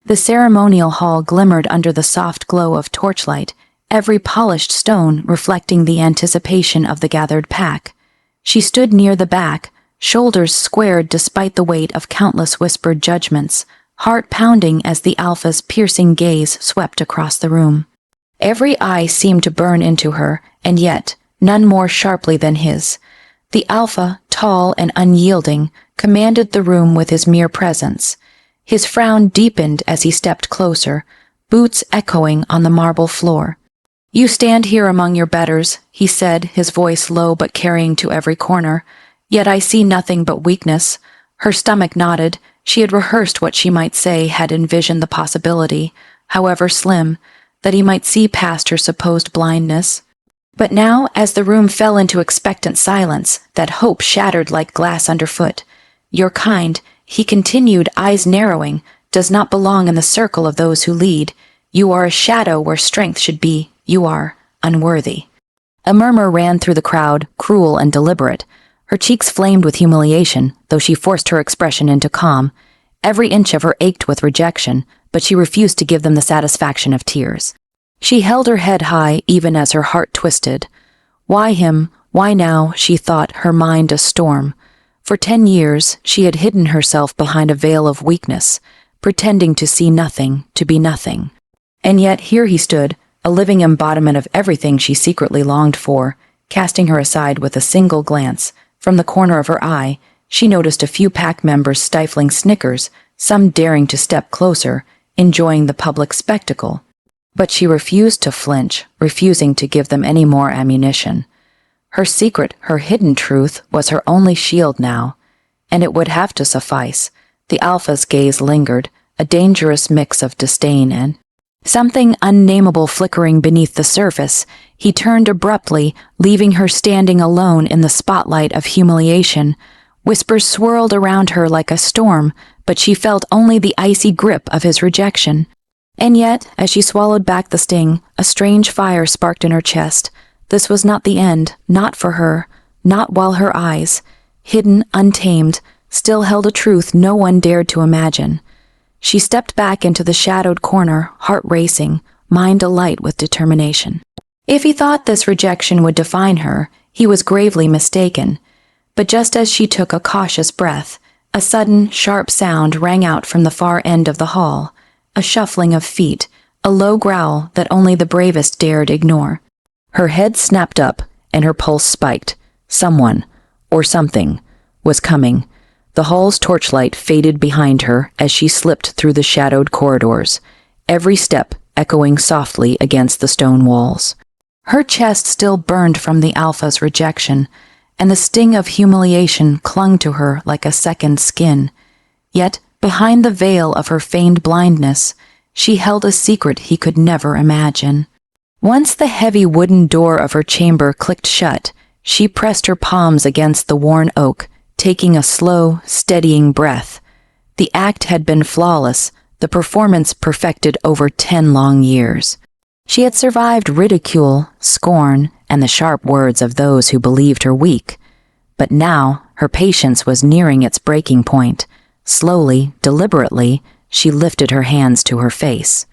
The ceremonial hall glimmered under the soft glow of torchlight, every polished stone reflecting the anticipation of the gathered pack. She stood near the back, shoulders squared despite the weight of countless whispered judgments, heart pounding as the Alpha's piercing gaze swept across the room. Every eye seemed to burn into her, and yet none more sharply than his. The Alpha, tall and unyielding, commanded the room with his mere presence. His frown deepened as he stepped closer, boots echoing on the marble floor. "You stand here among your betters," he said, his voice low but carrying to every corner. "Yet I see nothing but weakness." Her stomach nodded. She had rehearsed what she might say, had envisioned the possibility, however slim, that he might see past her supposed blindness. But now, as the room fell into expectant silence, that hope shattered like glass underfoot. "Your kind," he continued, eyes narrowing, "does not belong in the circle of those who lead. You are a shadow where strength should be. You are unworthy." A murmur ran through the crowd, cruel and deliberate. Her cheeks flamed with humiliation, though she forced her expression into calm. Every inch of her ached with rejection, but she refused to give them the satisfaction of tears. She held her head high even as her heart twisted. Why him? Why now? She thought, her mind a storm. For 10 years, she had hidden herself behind a veil of weakness, pretending to see nothing, to be nothing. And yet here he stood, a living embodiment of everything she secretly longed for, casting her aside with a single glance. From the corner of her eye, she noticed a few pack members stifling snickers, some daring to step closer, enjoying the public spectacle. But she refused to flinch, refusing to give them any more ammunition. Her secret, her hidden truth, was her only shield now, and it would have to suffice. The Alpha's gaze lingered, a dangerous mix of disdain and something unnameable flickering beneath the surface. He turned abruptly, leaving her standing alone in the spotlight of humiliation. Whispers swirled around her like a storm, but she felt only the icy grip of his rejection. And yet, as she swallowed back the sting, a strange fire sparked in her chest. This was not the end, not for her, not while her eyes, hidden, untamed, still held a truth no one dared to imagine. She stepped back into the shadowed corner, heart racing, mind alight with determination. If he thought this rejection would define her, he was gravely mistaken. But just as she took a cautious breath, a sudden, sharp sound rang out from the far end of the hall, a shuffling of feet, a low growl that only the bravest dared ignore. Her head snapped up, and her pulse spiked. Someone, or something, was coming. The hall's torchlight faded behind her as she slipped through the shadowed corridors, every step echoing softly against the stone walls. Her chest still burned from the Alpha's rejection, and the sting of humiliation clung to her like a second skin. Yet, behind the veil of her feigned blindness, she held a secret he could never imagine. Once the heavy wooden door of her chamber clicked shut, she pressed her palms against the worn oak, taking a slow, steadying breath. The act had been flawless, the performance perfected over 10 long years. She had survived ridicule, scorn, and the sharp words of those who believed her weak. But now, her patience was nearing its breaking point. Slowly, deliberately, she lifted her hands to her face.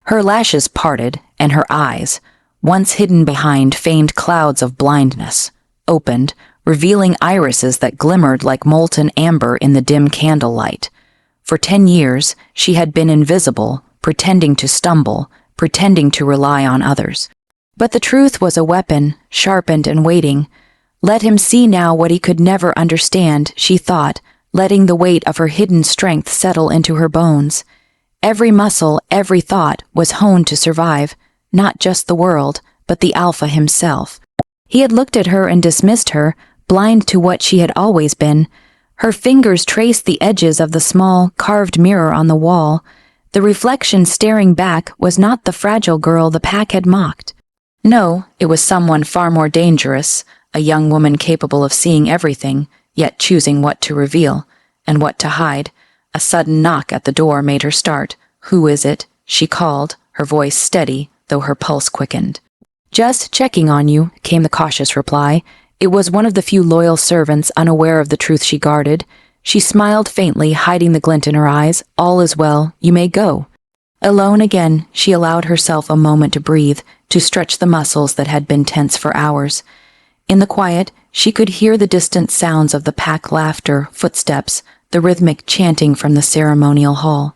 Her lashes parted, and her eyes, once hidden behind feigned clouds of blindness, opened, revealing irises that glimmered like molten amber in the dim candlelight. For 10 years, she had been invisible, pretending to stumble, pretending to rely on others. But the truth was a weapon, sharpened and waiting. Let him see now what he could never understand, she thought, letting the weight of her hidden strength settle into her bones. Every muscle, every thought was honed to survive, not just the world, but the Alpha himself. He had looked at her and dismissed her, blind to what she had always been. Her fingers traced the edges of the small, carved mirror on the wall. The reflection staring back was not the fragile girl the pack had mocked. No, it was someone far more dangerous, a young woman capable of seeing everything, yet choosing what to reveal and what to hide. A sudden knock at the door made her start. "Who is it?" she called, her voice steady, though her pulse quickened. "Just checking on you," came the cautious reply. It was one of the few loyal servants unaware of the truth she guarded. She smiled faintly, hiding the glint in her eyes. "All is well. You may go." Alone again, she allowed herself a moment to breathe, to stretch the muscles that had been tense for hours. In the quiet, she could hear the distant sounds of the pack laughter, footsteps, the rhythmic chanting from the ceremonial hall.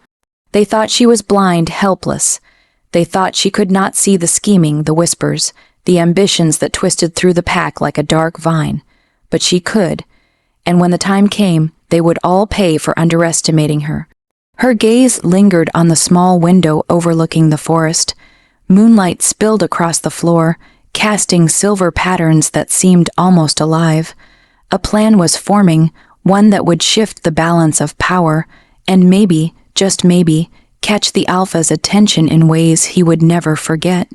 They thought she was blind, helpless. They thought she could not see the scheming, the whispers, the ambitions that twisted through the pack like a dark vine. But she could, and when the time came, they would all pay for underestimating her. Her gaze lingered on the small window overlooking the forest. Moonlight spilled across the floor, casting silver patterns that seemed almost alive. A plan was forming, one that would shift the balance of power, and maybe, just maybe, catch the Alpha's attention in ways he would never forget.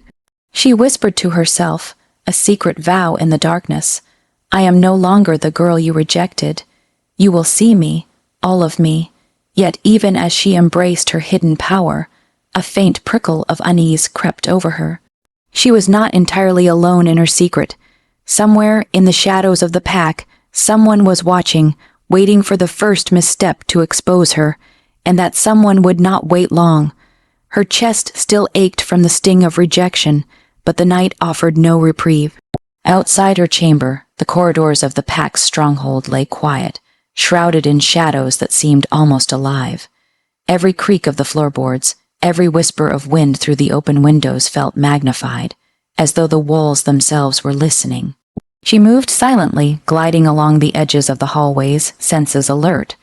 She whispered to herself, a secret vow in the darkness. I am no longer the girl you rejected. You will see me, all of me. Yet even as she embraced her hidden power, a faint prickle of unease crept over her. She was not entirely alone in her secret. Somewhere in the shadows of the pack, someone was watching, waiting for the first misstep to expose her, and that someone would not wait long. Her chest still ached from the sting of rejection, but the night offered no reprieve. Outside her chamber, the corridors of the pack's stronghold lay quiet, shrouded in shadows that seemed almost alive. Every creak of the floorboards, every whisper of wind through the open windows felt magnified, as though the walls themselves were listening. She moved silently, gliding along the edges of the hallways, senses alert.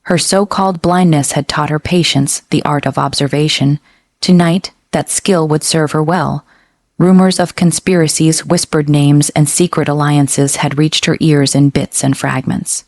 Her so-called blindness had taught her patience, the art of observation. Tonight, that skill would serve her well. Rumors of conspiracies, whispered names, and secret alliances had reached her ears in bits and fragments.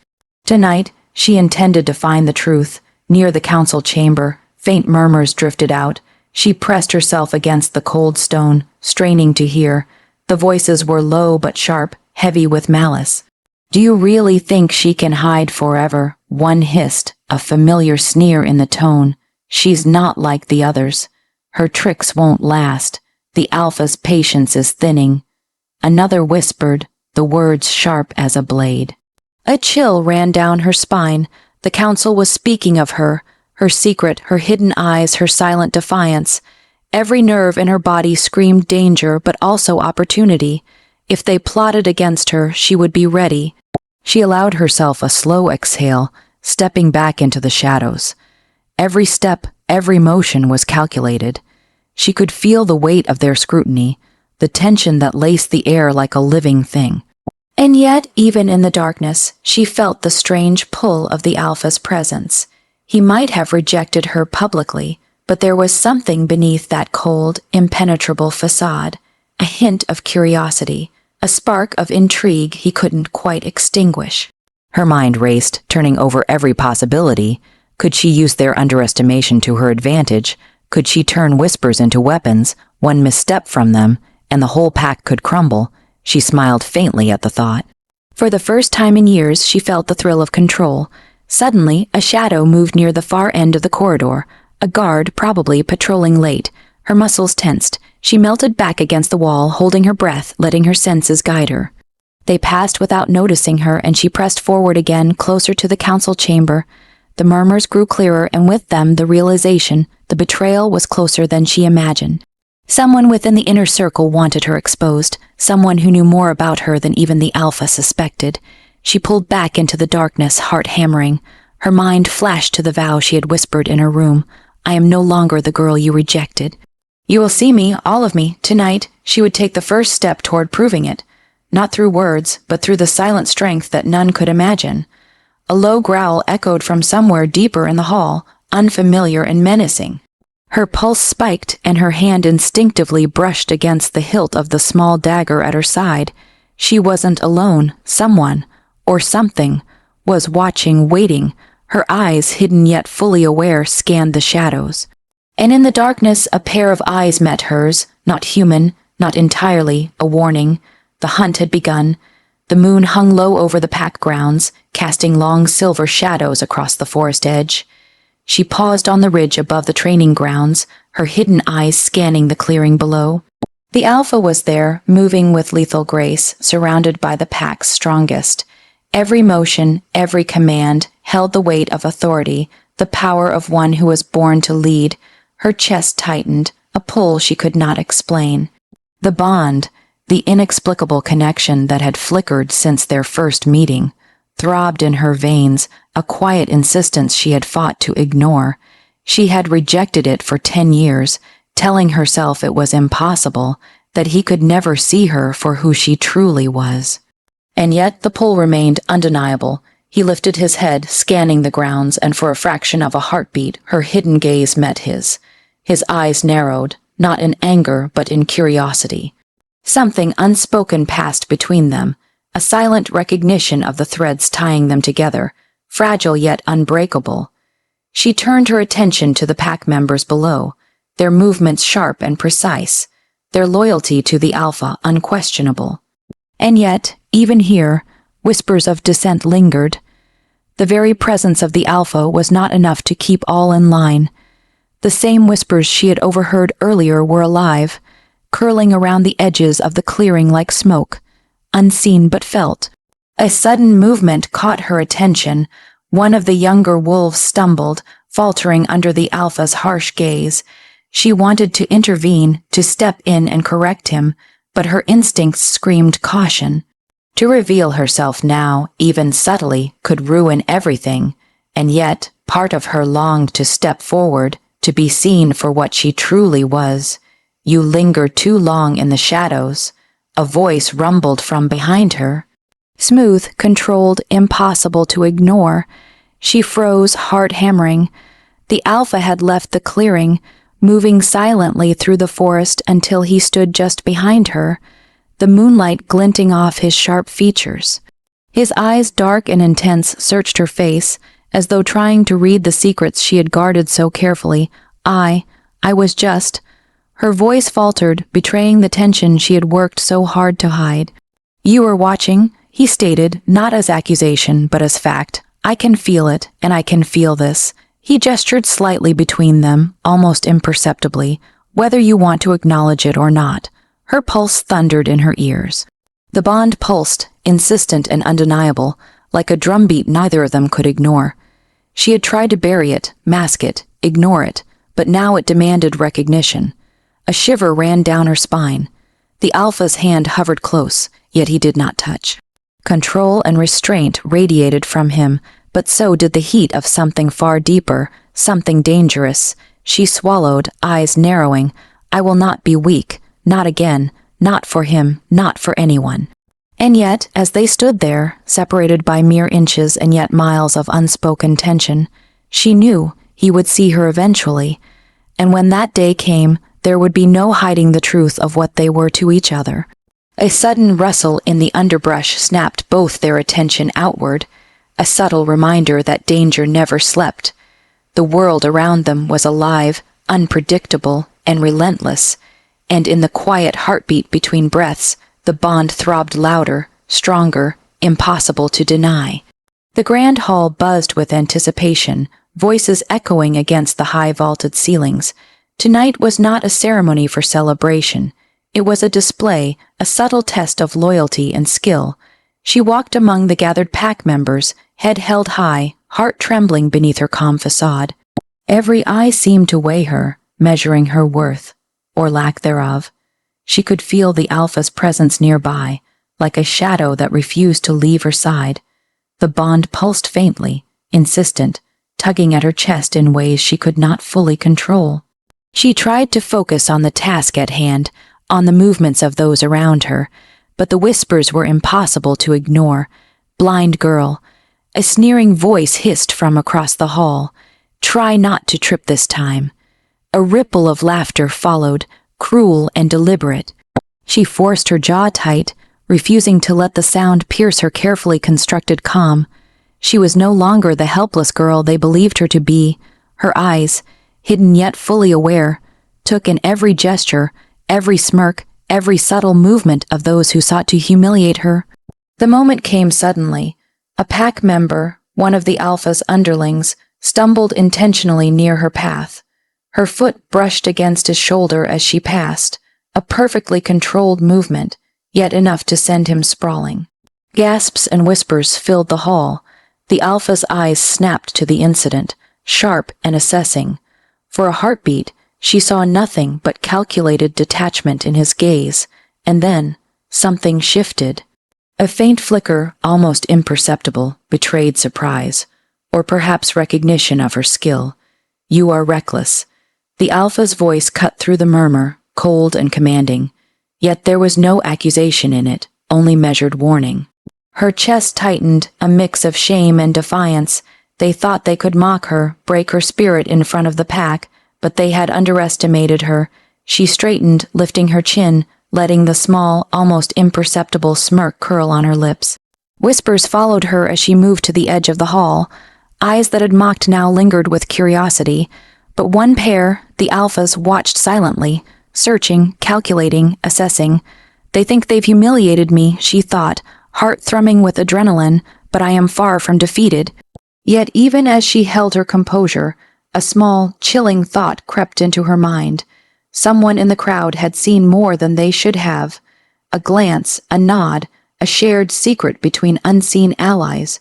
Tonight, she intended to find the truth. Near the council chamber, faint murmurs drifted out. She pressed herself against the cold stone, straining to hear. The voices were low but sharp, heavy with malice. Do you really think she can hide forever? One hissed, a familiar sneer in the tone. She's not like the others. Her tricks won't last. The Alpha's patience is thinning. Another whispered, the words sharp as a blade. A chill ran down her spine. The council was speaking of her secret, her hidden eyes, her silent defiance. Every nerve in her body screamed danger, but also opportunity. If they plotted against her, she would be ready. She allowed herself a slow exhale, stepping back into the shadows. Every step, every motion was calculated. She could feel the weight of their scrutiny, the tension that laced the air like a living thing. And yet, even in the darkness, she felt the strange pull of the Alpha's presence. He might have rejected her publicly, but there was something beneath that cold, impenetrable facade, a hint of curiosity, a spark of intrigue he couldn't quite extinguish. Her mind raced, turning over every possibility. Could she use their underestimation to her advantage? Could she turn whispers into weapons, one misstep from them, and the whole pack could crumble? She smiled faintly at the thought. For the first time in years, she felt the thrill of control. Suddenly, a shadow moved near the far end of the corridor, a guard probably patrolling late. Her muscles tensed. She melted back against the wall, holding her breath, letting her senses guide her. They passed without noticing her, and she pressed forward again, closer to the council chamber. The murmurs grew clearer, and with them the realization the betrayal was closer than she imagined. Someone within the inner circle wanted her exposed, someone who knew more about her than even the Alpha suspected. She pulled back into the darkness, heart hammering. Her mind flashed to the vow she had whispered in her room. I am no longer the girl you rejected. You will see me, all of me, tonight. She would take the first step toward proving it. Not through words, but through the silent strength that none could imagine. A low growl echoed from somewhere deeper in the hall, unfamiliar and menacing. Her pulse spiked, and her hand instinctively brushed against the hilt of the small dagger at her side. She wasn't alone. Someone, or something, was watching, waiting. Her eyes, hidden yet fully aware, scanned the shadows. And in the darkness, a pair of eyes met hers, not human, not entirely, a warning. The hunt had begun. The moon hung low over the pack grounds, casting long silver shadows across the forest edge. She paused on the ridge above the training grounds, her hidden eyes scanning the clearing below. The Alpha was there, moving with lethal grace, surrounded by the pack's strongest. Every motion, every command, held the weight of authority, the power of one who was born to lead. Her chest tightened, a pull she could not explain. The bond, the inexplicable connection that had flickered since their first meeting, throbbed in her veins, a quiet insistence she had fought to ignore. She had rejected it for 10 years, telling herself it was impossible, that he could never see her for who she truly was. And yet the pull remained undeniable. He lifted his head, scanning the grounds, and for a fraction of a heartbeat, her hidden gaze met his. His eyes narrowed, not in anger, but in curiosity. Something unspoken passed between them, a silent recognition of the threads tying them together, fragile yet unbreakable. She turned her attention to the pack members below, their movements sharp and precise, their loyalty to the Alpha unquestionable. And yet, even here, whispers of dissent lingered. The very presence of the Alpha was not enough to keep all in line. The same whispers she had overheard earlier were alive, curling around the edges of the clearing like smoke, unseen but felt. A sudden movement caught her attention. One of the younger wolves stumbled, faltering under the Alpha's harsh gaze. She wanted to intervene, to step in and correct him, but her instincts screamed caution. To reveal herself now, even subtly, could ruin everything, and yet part of her longed to step forward, to be seen for what she truly was. "You linger too long in the shadows," a voice rumbled from behind her. Smooth, controlled, impossible to ignore. She froze, heart hammering. The Alpha had left the clearing, moving silently through the forest until he stood just behind her, the moonlight glinting off his sharp features. His eyes, dark and intense, searched her face, as though trying to read the secrets she had guarded so carefully. I was just... Her voice faltered, betraying the tension she had worked so hard to hide. "You were watching," he stated, not as accusation, but as fact. "I can feel it, and I can feel this." He gestured slightly between them, almost imperceptibly, whether you want to acknowledge it or not. Her pulse thundered in her ears. The bond pulsed, insistent and undeniable, like a drumbeat neither of them could ignore. She had tried to bury it, mask it, ignore it, but now it demanded recognition. A shiver ran down her spine. The Alpha's hand hovered close, yet he did not touch. Control and restraint radiated from him, but so did the heat of something far deeper, something dangerous. She swallowed, eyes narrowing. "I will not be weak, not again, not for him, not for anyone." And yet, as they stood there, separated by mere inches and yet miles of unspoken tension, she knew he would see her eventually, and when that day came, there would be no hiding the truth of what they were to each other. A sudden rustle in the underbrush snapped both their attention outward, a subtle reminder that danger never slept. The world around them was alive, unpredictable, and relentless, and in the quiet heartbeat between breaths, the bond throbbed louder, stronger, impossible to deny. The grand hall buzzed with anticipation, voices echoing against the high-vaulted ceilings. Tonight was not a ceremony for celebration. It was a display, a subtle test of loyalty and skill. She walked among the gathered pack members, head held high, heart trembling beneath her calm facade. Every eye seemed to weigh her, measuring her worth, or lack thereof. She could feel the Alpha's presence nearby, like a shadow that refused to leave her side. The bond pulsed faintly, insistent, tugging at her chest in ways she could not fully control. She tried to focus on the task at hand, on the movements of those around her, but the whispers were impossible to ignore. "Blind girl," a sneering voice hissed from across the hall. "Try not to trip this time." A ripple of laughter followed, cruel and deliberate. She forced her jaw tight, refusing to let the sound pierce her carefully constructed calm. She was no longer the helpless girl they believed her to be. Her eyes, hidden yet fully aware, took in every gesture, every smirk, every subtle movement of those who sought to humiliate her. The moment came suddenly. A pack member, one of the Alpha's underlings, stumbled intentionally near her path. Her foot brushed against his shoulder as she passed, a perfectly controlled movement, yet enough to send him sprawling. Gasps and whispers filled the hall. The Alpha's eyes snapped to the incident, sharp and assessing. For a heartbeat, She saw nothing but calculated detachment in his gaze, and then something shifted. A faint flicker, almost imperceptible, betrayed surprise, or perhaps recognition of her skill. "You are reckless." The Alpha's voice cut through the murmur, cold and commanding, yet there was no accusation in it, only measured warning. Her chest tightened, a mix of shame and defiance. They thought they could mock her, break her spirit in front of the pack, but they had underestimated her. She straightened, lifting her chin, letting the small, almost imperceptible smirk curl on her lips. Whispers followed her as she moved to the edge of the hall. Eyes that had mocked now lingered with curiosity, but one pair, the Alphas, watched silently, searching, calculating, assessing. "They think they've humiliated me," she thought, heart thrumming with adrenaline, "but I am far from defeated." Yet even as she held her composure, a small, chilling thought crept into her mind. Someone in the crowd had seen more than they should have. A glance, a nod, a shared secret between unseen allies.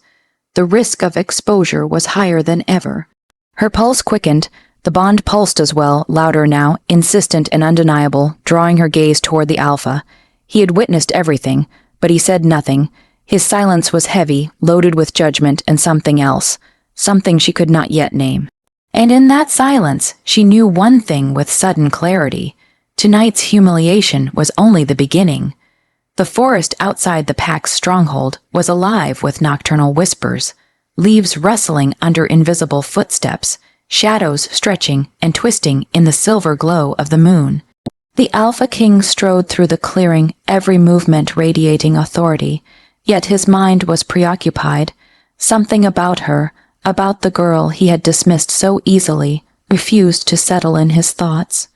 The risk of exposure was higher than ever. Her pulse quickened. The bond pulsed as well, louder now, insistent and undeniable, drawing her gaze toward the Alpha. He had witnessed everything, but he said nothing. His silence was heavy, loaded with judgment and something else, something she could not yet name. And in that silence, she knew one thing with sudden clarity. Tonight's humiliation was only the beginning. The forest outside the pack's stronghold was alive with nocturnal whispers, leaves rustling under invisible footsteps, shadows stretching and twisting in the silver glow of the moon. The Alpha King strode through the clearing, every movement radiating authority, yet his mind was preoccupied. Something about her, about the girl he had dismissed so easily, refused to settle in his thoughts.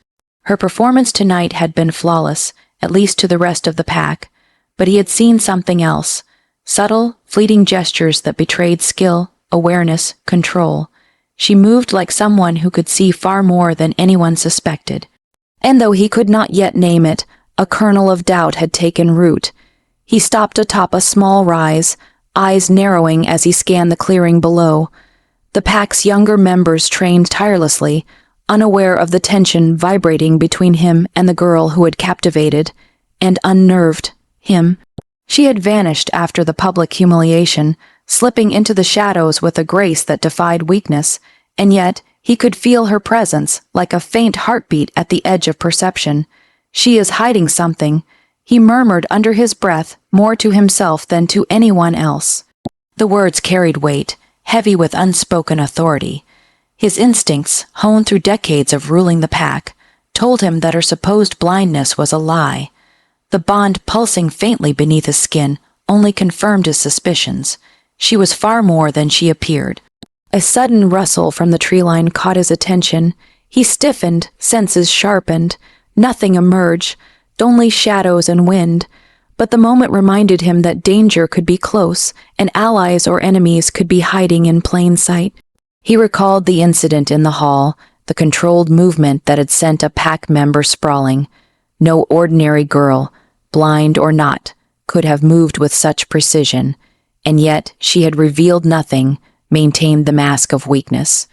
Her performance tonight had been flawless, at least to the rest of the pack, but he had seen something else, subtle, fleeting gestures that betrayed skill, awareness, control. She moved like someone who could see far more than anyone suspected. And though he could not yet name it, a kernel of doubt had taken root. He stopped atop a small rise, eyes narrowing as he scanned the clearing below. The pack's younger members trained tirelessly, unaware of the tension vibrating between him and the girl who had captivated and unnerved him. She had vanished after the public humiliation, slipping into the shadows with a grace that defied weakness, and yet he could feel her presence, like a faint heartbeat at the edge of perception. "She is hiding something," he murmured under his breath, more to himself than to anyone else. The words carried weight, heavy with unspoken authority. His instincts, honed through decades of ruling the pack, told him that her supposed blindness was a lie. The bond pulsing faintly beneath his skin only confirmed his suspicions. She was far more than she appeared. A sudden rustle from the tree line caught his attention. He stiffened, senses sharpened. Nothing emerged, only shadows and wind. But the moment reminded him that danger could be close, and allies or enemies could be hiding in plain sight. He recalled the incident in the hall, the controlled movement that had sent a pack member sprawling. No ordinary girl, blind or not, could have moved with such precision, and yet she had revealed nothing, maintained the mask of weakness.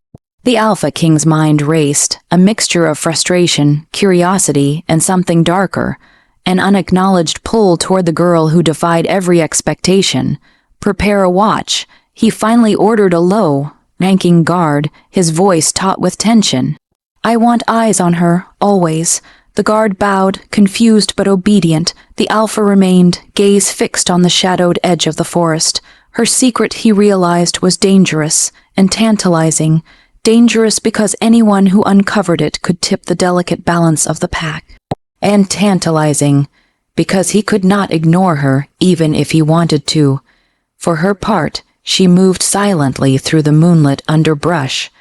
The Alpha King's mind raced, a mixture of frustration, curiosity, and something darker, an unacknowledged pull toward the girl who defied every expectation. "Prepare a watch," he finally ordered a low, ranking guard, his voice taut with tension. "I want eyes on her, always." The guard bowed, confused but obedient. The Alpha remained, gaze fixed on the shadowed edge of the forest. Her secret, he realized, was dangerous and tantalizing. Dangerous because anyone who uncovered it could tip the delicate balance of the pack. And tantalizing because he could not ignore her even if he wanted to. For her part, she moved silently through the moonlit underbrush,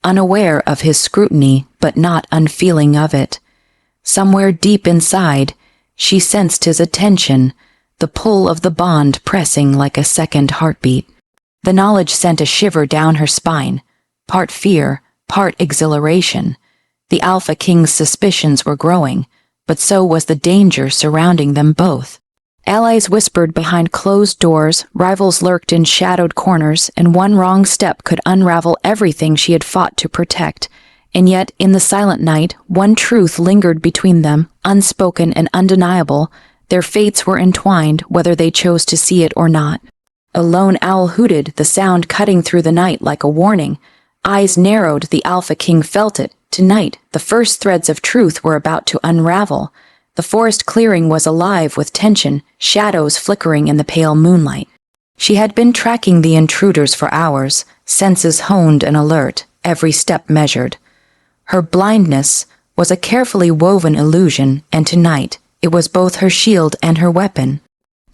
unaware of his scrutiny but not unfeeling of it. Somewhere deep inside, she sensed his attention, the pull of the bond pressing like a second heartbeat. The knowledge sent a shiver down her spine, part fear, part exhilaration. The Alpha King's suspicions were growing, but so was the danger surrounding them both. Allies whispered behind closed doors, rivals lurked in shadowed corners, and one wrong step could unravel everything she had fought to protect. And yet, in the silent night, one truth lingered between them, unspoken and undeniable. Their fates were entwined, whether they chose to see it or not. A lone owl hooted, the sound cutting through the night like a warning. Eyes narrowed, the Alpha King felt it. Tonight, the first threads of truth were about to unravel. The forest clearing was alive with tension, shadows flickering in the pale moonlight. She had been tracking the intruders for hours, senses honed and alert, every step measured. Her blindness was a carefully woven illusion, and tonight it was both her shield and her weapon.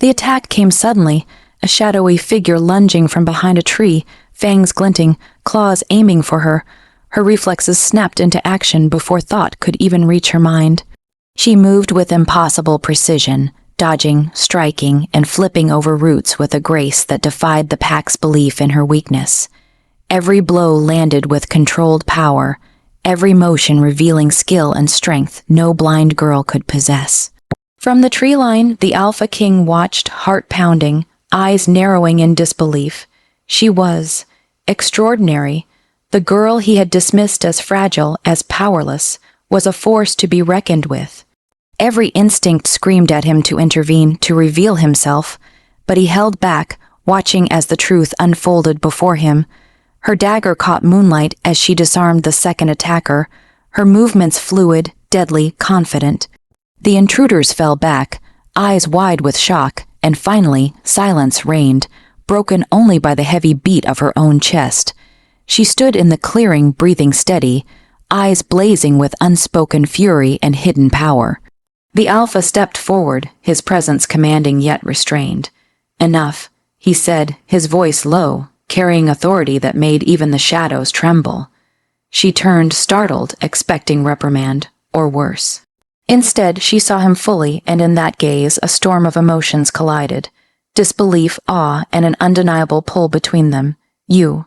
The attack came suddenly, a shadowy figure lunging from behind a tree, fangs glinting, claws aiming for her. Her reflexes snapped into action before thought could even reach her mind. She moved with impossible precision, dodging, striking, and flipping over roots with a grace that defied the pack's belief in her weakness. Every blow landed with controlled power, every motion revealing skill and strength no blind girl could possess. From the tree line, the Alpha King watched, heart pounding, eyes narrowing in disbelief. She was extraordinary. The girl he had dismissed as fragile, as powerless, was a force to be reckoned with. Every instinct screamed at him to intervene, to reveal himself, but he held back, watching as the truth unfolded before him. Her dagger caught moonlight as she disarmed the second attacker, her movements fluid, deadly, confident. The intruders fell back, eyes wide with shock, and finally, silence reigned, broken only by the heavy beat of her own chest. She stood in the clearing, breathing steady, eyes blazing with unspoken fury and hidden power. The Alpha stepped forward, his presence commanding yet restrained. "Enough," he said, his voice low, carrying authority that made even the shadows tremble. She turned, startled, expecting reprimand, or worse. Instead, she saw him fully, and in that gaze a storm of emotions collided. Disbelief, awe, and an undeniable pull between them. "You."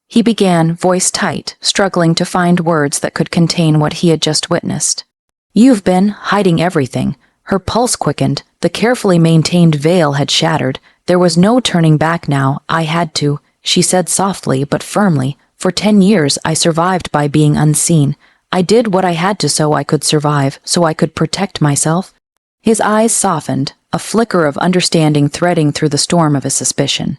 He began, voice tight, struggling to find words that could contain what he had just witnessed. "You've been hiding everything." Her pulse quickened, the carefully maintained veil had shattered. There was no turning back now. "I had to," she said softly but firmly. "For 10 years I survived by being unseen. I did what I had to so I could survive, so I could protect myself." His eyes softened, a flicker of understanding threading through the storm of his suspicion.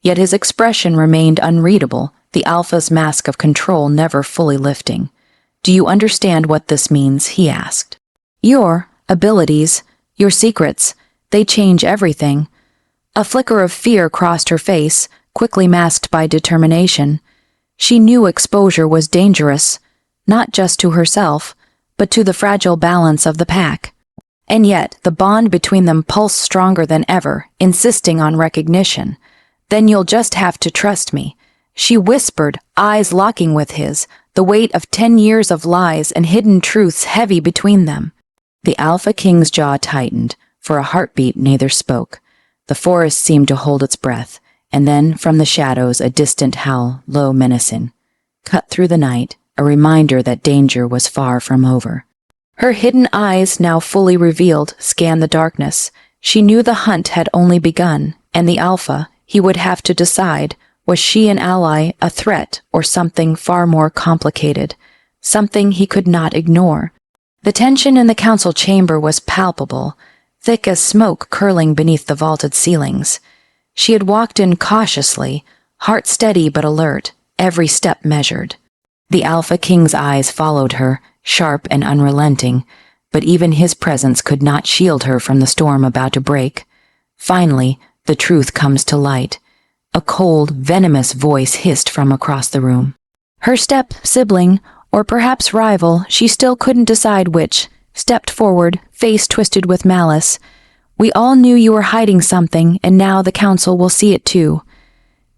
Yet his expression remained unreadable, the Alpha's mask of control never fully lifting. "Do you understand what this means?" he asked. "Your abilities, your secrets, they change everything." A flicker of fear crossed her face, quickly masked by determination. She knew exposure was dangerous, not just to herself, but to the fragile balance of the pack. And yet, the bond between them pulsed stronger than ever, insisting on recognition. "Then you'll just have to trust me," she whispered, eyes locking with his, the weight of 10 years of lies and hidden truths heavy between them. The Alpha King's jaw tightened. For a heartbeat, neither spoke. The forest seemed to hold its breath, and then, from the shadows, a distant howl, low, menacing, cut through the night, a reminder that danger was far from over. Her hidden eyes, now fully revealed, scanned the darkness. She knew the hunt had only begun, and the Alpha, he would have to decide, was she an ally, a threat, or something far more complicated, something he could not ignore. The tension in the council chamber was palpable, thick as smoke curling beneath the vaulted ceilings. She had walked in cautiously, heart steady but alert, every step measured. The Alpha King's eyes followed her, sharp and unrelenting, but even his presence could not shield her from the storm about to break. Finally, the truth comes to light. A cold, venomous voice hissed from across the room. Her sibling, or perhaps rival, she still couldn't decide which, stepped forward, face twisted with malice. "We all knew you were hiding something, and now the council will see it too."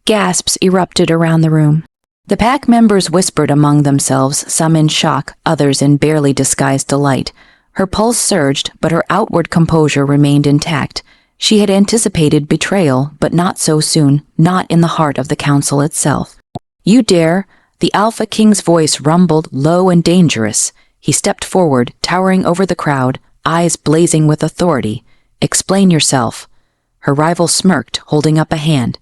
Gasps erupted around the room. The pack members whispered among themselves, some in shock, others in barely disguised delight. Her pulse surged, but her outward composure remained intact. She had anticipated betrayal, but not so soon, not in the heart of the council itself. "You dare?" The Alpha King's voice rumbled, low and dangerous. He stepped forward, towering over the crowd, eyes blazing with authority. "Explain yourself." Her rival smirked, holding up a hand.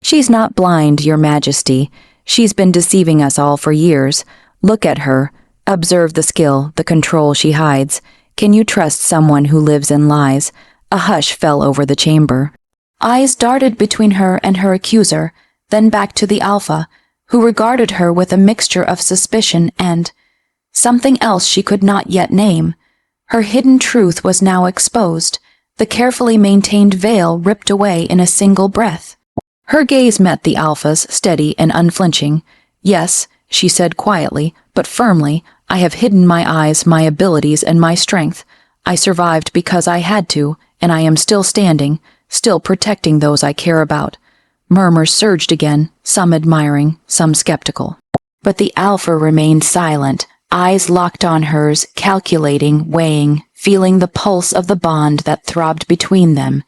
"She's not blind, Your Majesty. She's been deceiving us all for years. Look at her. Observe the skill, the control she hides. Can you trust someone who lives in lies? A hush fell over the chamber. Eyes darted between her and her accuser, then back to the Alpha, who regarded her with a mixture of suspicion and something else she could not yet name. Her hidden truth was now exposed, the carefully maintained veil ripped away in a single breath. Her gaze met the Alpha's, steady and unflinching. Yes, she said quietly, but firmly, I have hidden my eyes, my abilities, and my strength. I survived because I had to, and I am still standing, still protecting those I care about. Murmurs surged again, some admiring, some skeptical. But the Alpha remained silent, eyes locked on hers, calculating, weighing, feeling the pulse of the bond that throbbed between them.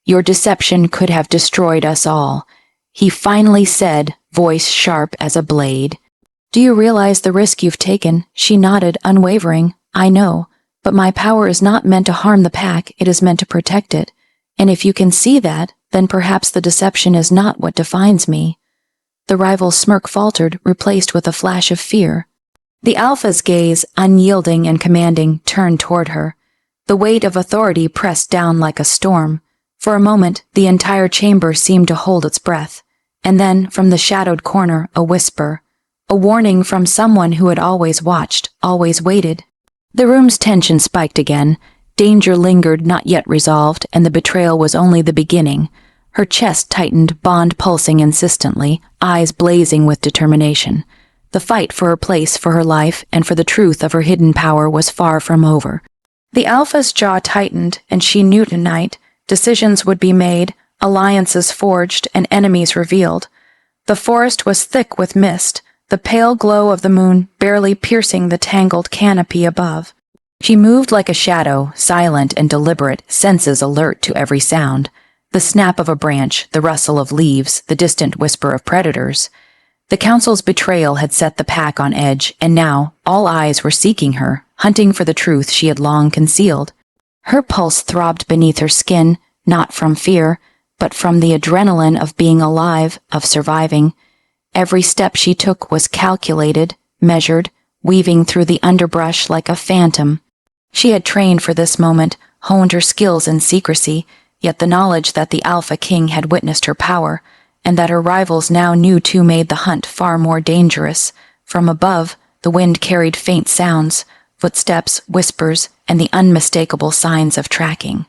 Your deception could have destroyed us all. He finally said, voice sharp as a blade. Do you realize the risk you've taken? She nodded, unwavering. I know, but my power is not meant to harm the pack, it is meant to protect it. And if you can see that, then perhaps the deception is not what defines me. The rival's smirk faltered, replaced with a flash of fear. The Alpha's gaze, unyielding and commanding, turned toward her. The weight of authority pressed down like a storm. For a moment, the entire chamber seemed to hold its breath. And then, from the shadowed corner, a whisper. A warning from someone who had always watched, always waited. The room's tension spiked again. Danger lingered, not yet resolved, and the betrayal was only the beginning. Her chest tightened, bond pulsing insistently, eyes blazing with determination. The fight for her place, for her life, and for the truth of her hidden power was far from over. The Alpha's jaw tightened, and she knew tonight decisions would be made, alliances forged, and enemies revealed. The forest was thick with mist, the pale glow of the moon barely piercing the tangled canopy above. She moved like a shadow, silent and deliberate, senses alert to every sound. The snap of a branch, the rustle of leaves, the distant whisper of predators. The council's betrayal had set the pack on edge, and now all eyes were seeking her, hunting for the truth she had long concealed. Her pulse throbbed beneath her skin, not from fear, but from the adrenaline of being alive, of surviving. Every step she took was calculated, measured, weaving through the underbrush like a phantom. She had trained for this moment, honed her skills in secrecy, yet the knowledge that the Alpha King had witnessed her power, and that her rivals now knew too, made the hunt far more dangerous. From above, the wind carried faint sounds, footsteps, whispers, and the unmistakable signs of tracking.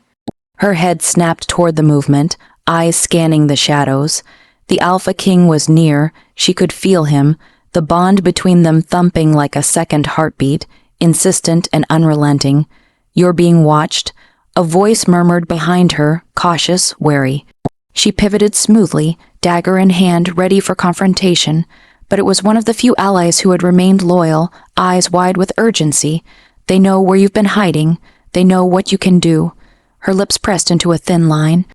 Her head snapped toward the movement, eyes scanning the shadows. The Alpha King was near, she could feel him, the bond between them thumping like a second heartbeat, insistent and unrelenting. You're being watched. A voice murmured behind her, cautious, wary. She pivoted smoothly, dagger in hand, ready for confrontation, but it was one of the few allies who had remained loyal, eyes wide with urgency. They know where you've been hiding. They know what you can do. Her lips pressed into a thin line.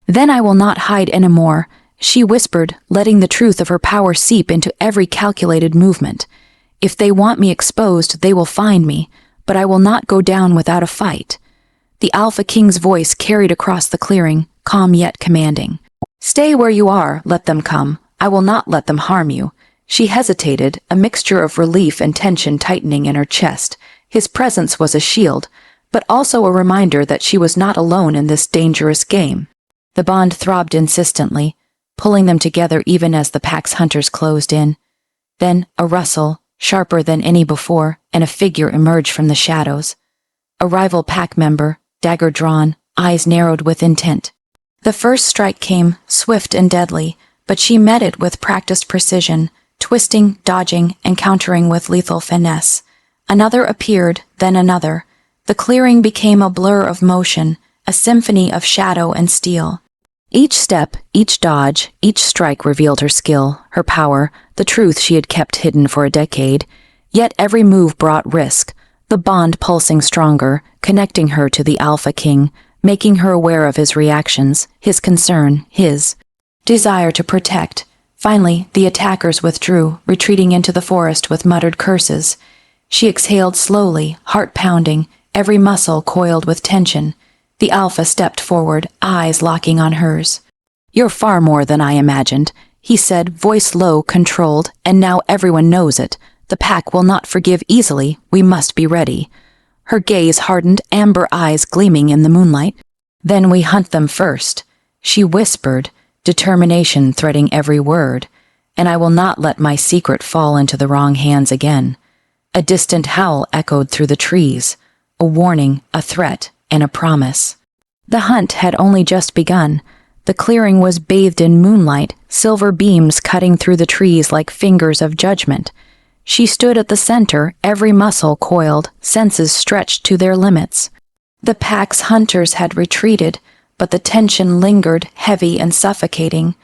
Then I will not hide anymore, she whispered, letting the truth of her power seep into every calculated movement. If they want me exposed, they will find me, but I will not go down without a fight. The Alpha King's voice carried across the clearing, calm yet commanding. Stay where you are, let them come. I will not let them harm you. She hesitated, a mixture of relief and tension tightening in her chest. His presence was a shield, but also a reminder that she was not alone in this dangerous game. The bond throbbed insistently, pulling them together even as the pack's hunters closed in. Then a rustle, sharper than any before, and a figure emerged from the shadows. A rival pack member, dagger drawn, eyes narrowed with intent. The first strike came, swift and deadly, but she met it with practiced precision, twisting, dodging, and countering with lethal finesse. Another appeared, then another. The clearing became a blur of motion, a symphony of shadow and steel. Each step, each dodge, each strike revealed her skill, her power, the truth she had kept hidden for a decade. Yet every move brought risk, the bond pulsing stronger, connecting her to the Alpha King, making her aware of his reactions, his concern, his desire to protect. Finally, the attackers withdrew, retreating into the forest with muttered curses. She exhaled slowly, heart pounding, every muscle coiled with tension. The Alpha stepped forward, eyes locking on hers. You're far more than I imagined, he said, voice low, controlled, and now everyone knows it. The pack will not forgive easily. We must be ready. Her gaze hardened, amber eyes gleaming in the moonlight. Then we hunt them first, she whispered, determination threading every word, and I will not let my secret fall into the wrong hands again. A distant howl echoed through the trees, a warning, a threat, and a promise. The hunt had only just begun. The clearing was bathed in moonlight, silver beams cutting through the trees like fingers of judgment. She stood at the center, every muscle coiled, senses stretched to their limits. The pack's hunters had retreated, but the tension lingered, heavy and suffocating.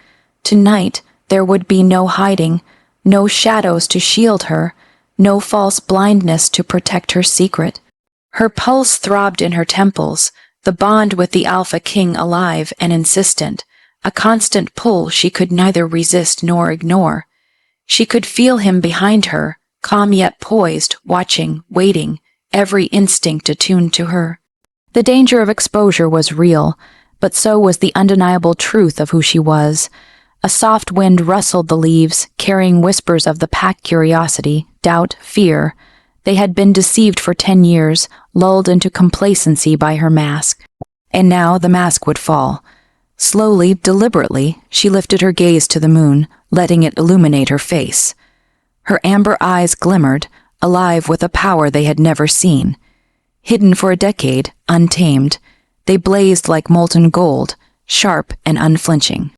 Tonight, there would be no hiding, no shadows to shield her, no false blindness to protect her secret. Her pulse throbbed in her temples, the bond with the Alpha King alive and insistent, a constant pull she could neither resist nor ignore. She could feel him behind her, calm yet poised, watching, waiting, every instinct attuned to her. The danger of exposure was real, but so was the undeniable truth of who she was. A soft wind rustled the leaves, carrying whispers of the pack curiosity, doubt, fear. They had been deceived for 10 years, lulled into complacency by her mask. And now the mask would fall. Slowly, deliberately, she lifted her gaze to the moon, letting it illuminate her face. Her amber eyes glimmered, alive with a power they had never seen. Hidden for a decade, untamed, they blazed like molten gold, sharp and unflinching.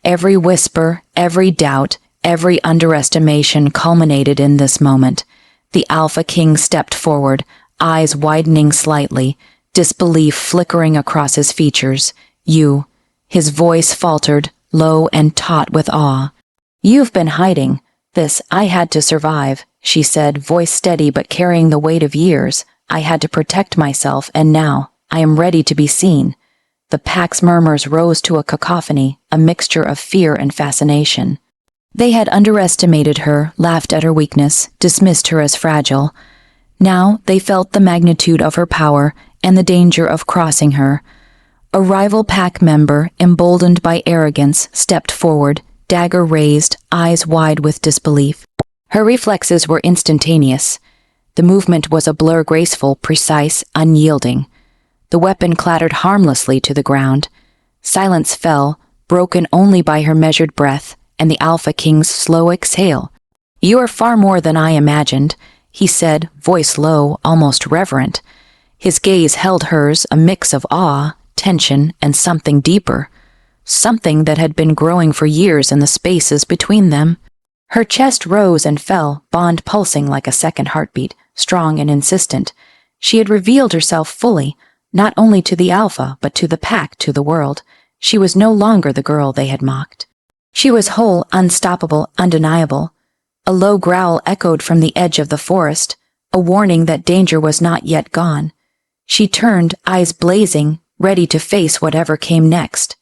Every whisper, every doubt, every underestimation culminated in this moment. The Alpha King stepped forward, eyes widening slightly, disbelief flickering across his features. You. His voice faltered, low and taut with awe. You've been hiding. This I had to survive, she said, voice steady but carrying the weight of years. I had to protect myself, and now I am ready to be seen. The pack's murmurs rose to a cacophony, a mixture of fear and fascination. They had underestimated her, laughed at her weakness, dismissed her as fragile. Now they felt the magnitude of her power and the danger of crossing her. A rival pack member, emboldened by arrogance, stepped forward, dagger raised, eyes wide with disbelief. Her reflexes were instantaneous. The movement was a blur, graceful, precise, unyielding. The weapon clattered harmlessly to the ground. Silence fell, broken only by her measured breath and the Alpha King's slow exhale. You are far more than I imagined, he said, voice low, almost reverent. His gaze held hers, a mix of awe, tension, and something deeper. Something that had been growing for years in the spaces between them. Her chest rose and fell, bond pulsing like a second heartbeat, strong and insistent. She had revealed herself fully, not only to the Alpha, but to the pack, to the world. She was no longer the girl they had mocked. She was whole, unstoppable, undeniable. A low growl echoed from the edge of the forest, a warning that danger was not yet gone. She turned, eyes blazing, ready to face whatever came next.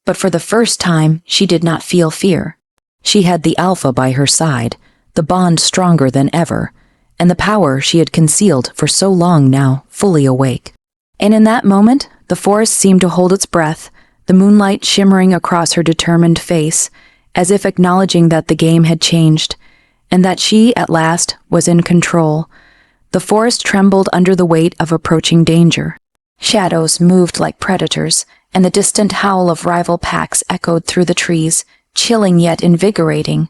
But for the first time, she did not feel fear. She had the Alpha by her side, the bond stronger than ever, and the power she had concealed for so long now, fully awake. And in that moment, the forest seemed to hold its breath, the moonlight shimmering across her determined face, as if acknowledging that the game had changed, and that she, at last, was in control. The forest trembled under the weight of approaching danger. Shadows moved like predators, and the distant howl of rival packs echoed through the trees, chilling yet invigorating.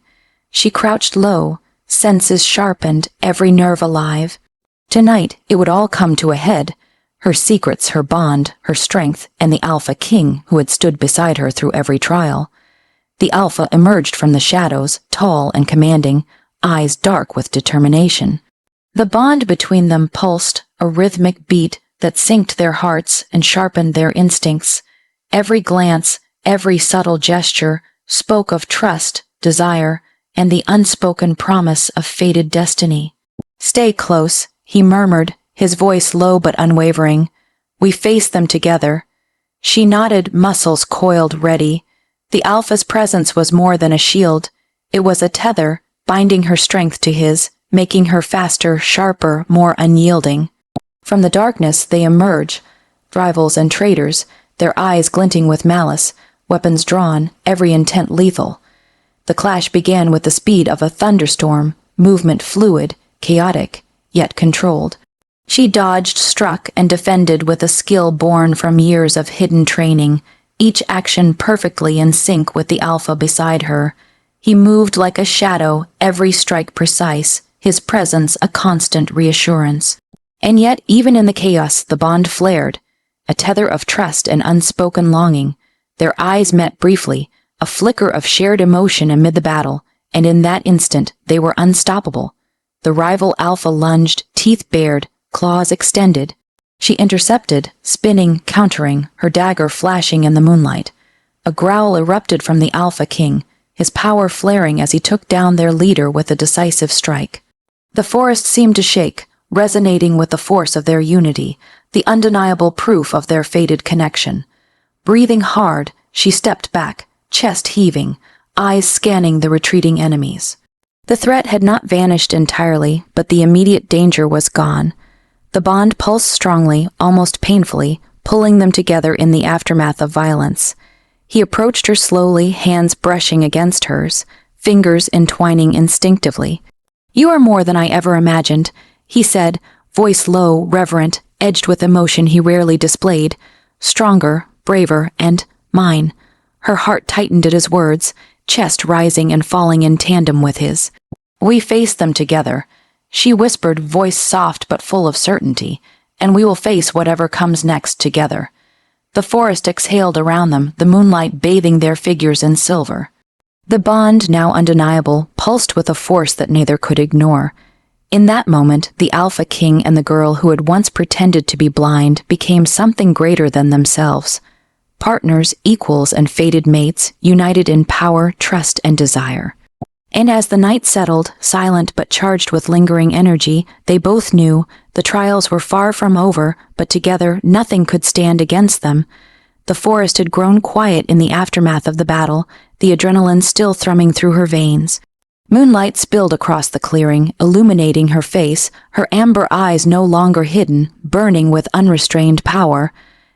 She crouched low, senses sharpened, every nerve alive. Tonight, it would all come to a head. Her secrets, her bond, her strength, and the Alpha King who had stood beside her through every trial. The Alpha emerged from the shadows, tall and commanding, eyes dark with determination. The bond between them pulsed, a rhythmic beat that synced their hearts and sharpened their instincts. Every glance, every subtle gesture spoke of trust, desire, and the unspoken promise of fated destiny. Stay close, he murmured, his voice low but unwavering. We faced them together. She nodded, muscles coiled ready. The Alpha's presence was more than a shield. It was a tether, binding her strength to his, making her faster, sharper, more unyielding. From the darkness they emerge, rivals and traitors, their eyes glinting with malice, weapons drawn, every intent lethal. The clash began with the speed of a thunderstorm, movement fluid, chaotic, yet controlled. She dodged, struck, and defended with a skill born from years of hidden training, each action perfectly in sync with the alpha beside her. He moved like a shadow, every strike precise, his presence a constant reassurance. And yet, even in the chaos, the bond flared, a tether of trust and unspoken longing. Their eyes met briefly, a flicker of shared emotion amid the battle, and in that instant they were unstoppable. The rival alpha lunged, teeth bared, claws extended. She intercepted, spinning, countering, her dagger flashing in the moonlight. A growl erupted from the alpha king, his power flaring as he took down their leader with a decisive strike. The forest seemed to shake, resonating with the force of their unity, the undeniable proof of their fated connection. Breathing hard, she stepped back, chest heaving, eyes scanning the retreating enemies. The threat had not vanished entirely, but the immediate danger was gone. The bond pulsed strongly, almost painfully, pulling them together in the aftermath of violence. He approached her slowly, hands brushing against hers, fingers entwining instinctively. "You are more than I ever imagined," he said, voice low, reverent, edged with emotion he rarely displayed. Stronger, braver, and mine. Her heart tightened at his words, chest rising and falling in tandem with his. "We face them together," she whispered, voice soft but full of certainty, "and we will face whatever comes next together." The forest exhaled around them, the moonlight bathing their figures in silver. The bond, now undeniable, pulsed with a force that neither could ignore. In that moment, the Alpha King and the girl who had once pretended to be blind became something greater than themselves. Partners, equals, and fated mates, united in power, trust, and desire. And as the night settled, silent but charged with lingering energy, they both knew the trials were far from over, but together nothing could stand against them. The forest had grown quiet in the aftermath of the battle, the adrenaline still thrumming through her veins. Moonlight spilled across the clearing, illuminating her face, her amber eyes no longer hidden, burning with unrestrained power.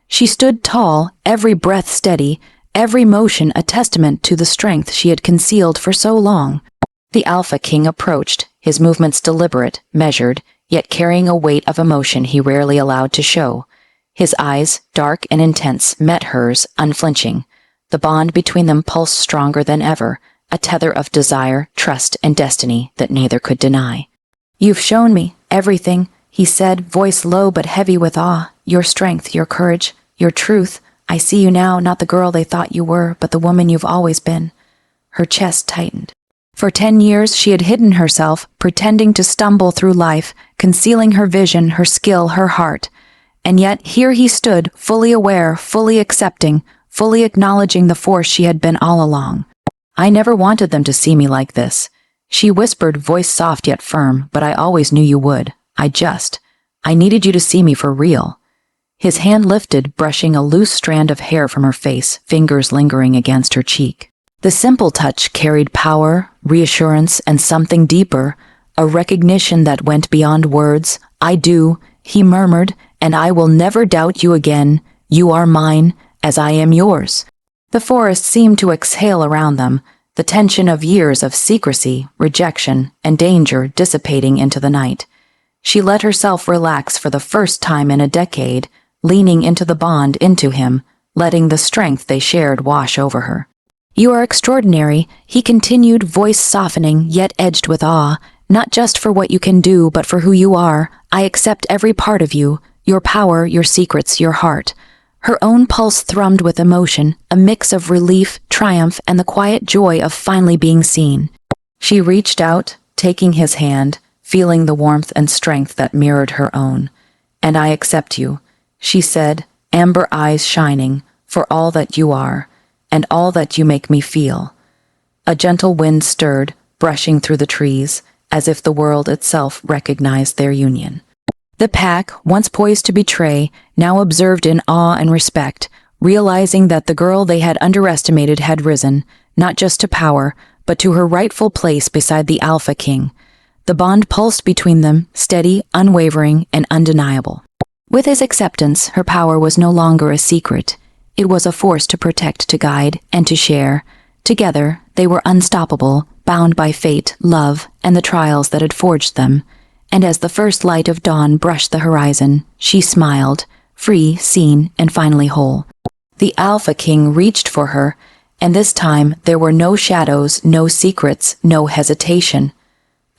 She stood tall, every breath steady, every motion a testament to the strength she had concealed for so long. The Alpha King approached, his movements deliberate, measured, yet carrying a weight of emotion he rarely allowed to show. His eyes, dark and intense, met hers, unflinching. The bond between them pulsed stronger than ever, a tether of desire, trust, and destiny that neither could deny. "You've shown me everything," he said, voice low but heavy with awe. "Your strength, your courage, your truth. I see you now, not the girl they thought you were, but the woman you've always been." Her chest tightened. For 10 years she had hidden herself, pretending to stumble through life, concealing her vision, her skill, her heart. And yet here he stood, fully aware, fully accepting, fully acknowledging the force she had been all along. "I never wanted them to see me like this," she whispered, voice soft yet firm, "but I always knew you would. I needed you to see me for real." His hand lifted, brushing a loose strand of hair from her face, fingers lingering against her cheek. The simple touch carried power, reassurance, and something deeper, a recognition that went beyond words. "I do," he murmured, "and I will never doubt you again. You are mine, as I am yours." The forest seemed to exhale around them, the tension of years of secrecy, rejection, and danger dissipating into the night. She let herself relax for the first time in a decade, leaning into the bond, into him, letting the strength they shared wash over her. "You are extraordinary," he continued, voice softening, yet edged with awe, "not just for what you can do, but for who you are. I accept every part of you, your power, your secrets, your heart." Her own pulse thrummed with emotion, a mix of relief, triumph, and the quiet joy of finally being seen. She reached out, taking his hand, feeling the warmth and strength that mirrored her own. "And I accept you," she said, amber eyes shining, "for all that you are, and all that you make me feel." A gentle wind stirred, brushing through the trees, as if the world itself recognized their union. The pack, once poised to betray, now observed in awe and respect, realizing that the girl they had underestimated had risen, not just to power, but to her rightful place beside the Alpha King. The bond pulsed between them, steady, unwavering, and undeniable. With his acceptance, her power was no longer a secret. It was a force to protect, to guide, and to share. Together, they were unstoppable, bound by fate, love, and the trials that had forged them. And as the first light of dawn brushed the horizon, she smiled, free, seen, and finally whole. The Alpha King reached for her, and this time there were no shadows, no secrets, no hesitation.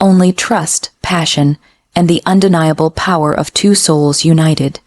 Only trust, passion, and the undeniable power of two souls united.